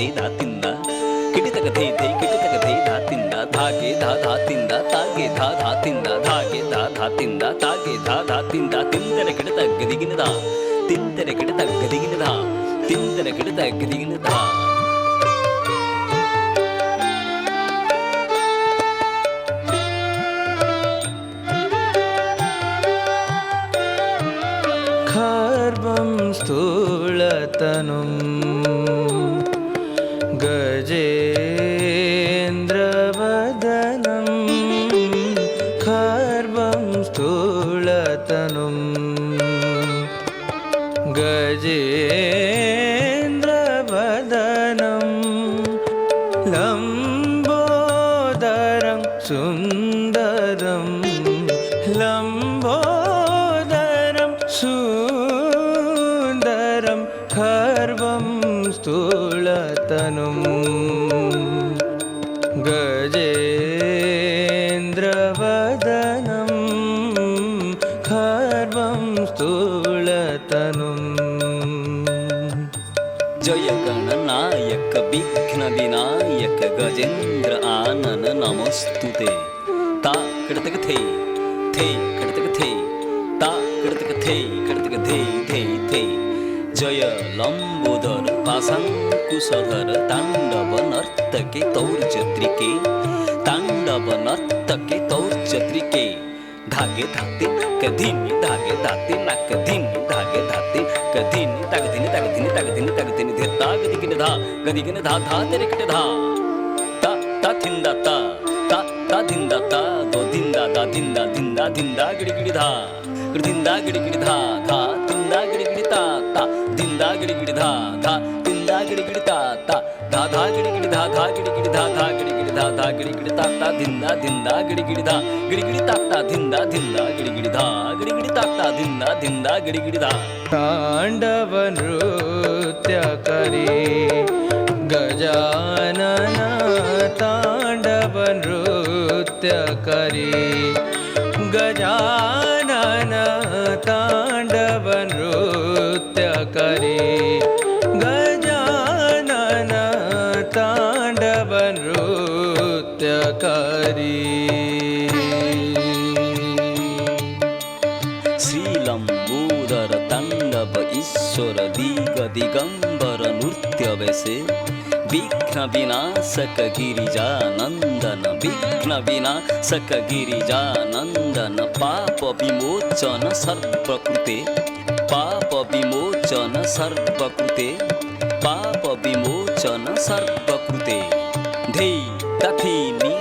ಧೇ ಧಾ ತಿಂದ ಕಿಡಿತಕ ಧೇ ಧೇ ಕಿಡಿತಕ ಧೇ ಧಾ ತಿಂದ ಧಾಗೆ ಧಾ ಧಾ ತಿಂದ ತಾಗೆ ಧಾ ಧಾ ತಿಂದ ಧಾಗೆ ಧಾ ಧಾ ತಿಂದ ತಾಗೆ ಧಾ ಧಾ ತಿಂದ ತಿಂದರೆ ಕಿಡಿತ ಗದಿಗಿನದ ತಿಂದರೆ ಕಿಡಿತ ಗದಿಗಿನದ ತಿಂದರೆ ಕಿಡಿತ ಗದಿಗಿನದ खर्वं स्थूलतनुं गजेन्द्रवदनं खर्वं स्थूलतनुं गजेन्द्रवदनं लम्बोदरं सुन्दरं लम्बोदरं सुन्दरं खर्वं स्थूलतनुं गजेन्द्रवदनं खर्वं स्थूलतनुं जय गणनायक विघ्न विनायक गजेन्द्र आनन नमस्तुते ता कडतक थे कडतक थे ता कडतक थे थे जय लंबोदर पाशांकुशधर तांडव नर्तके तौर्जत्रिके तांडव नर्तके तौर्जत्रिके धागे धाते कधीनी धागे धाते नाक धीनी धागे धाते कधीनी तगधीनी तगधीनी तगधीनी तगधीनी धे तागदिगिन धा गदिगिन धा धा तेरे कटे धा ता ता थिंदा ता ता ता धिंदा ता दो धिंदा दा धिंदा धिंदा धिंदा गिड़ी गिड़ी धा धिंदा गिड़ी गिड़ी धा धा धिंदा गिड़ी गिड़ी ता ता धिंदा गिड़ी गिड़ी धा धा धिंदा गिड़ी गिड़ी ता ता धा धा गिड़ी गिड़ी धा धा गिड़ी गिड़ी धा धा गिड़ी गिड़ी धा धा गिड़ी गिड़ी ता ता धिंदा धिंदा गिड़ी गिड़ी धा गिड़ी गिड़ी ता ता धिंदा धिंदा गिड़ी गिड़ी धा गिड़ी गिड़ी ता ता धिंदा धिंदा गिड़ी गिड़ी धा तांडव नृत्य करी गजानन तांडव नृत्य करी गजानन तांडव नृत्य करी गजानन तांडव नृत्य करी श्रीलंबोदर तांडव ईश्वर दिग दिगंबर नृत्य वैसे विघ्न विनाशक गिरिजानंदन विघ्न विनाशक गिरिजानंदन पाप विमोचन सर्वकृते पाप विमोचन सर्वकृते पाप विमोचन सर्वकृते धे तथि नी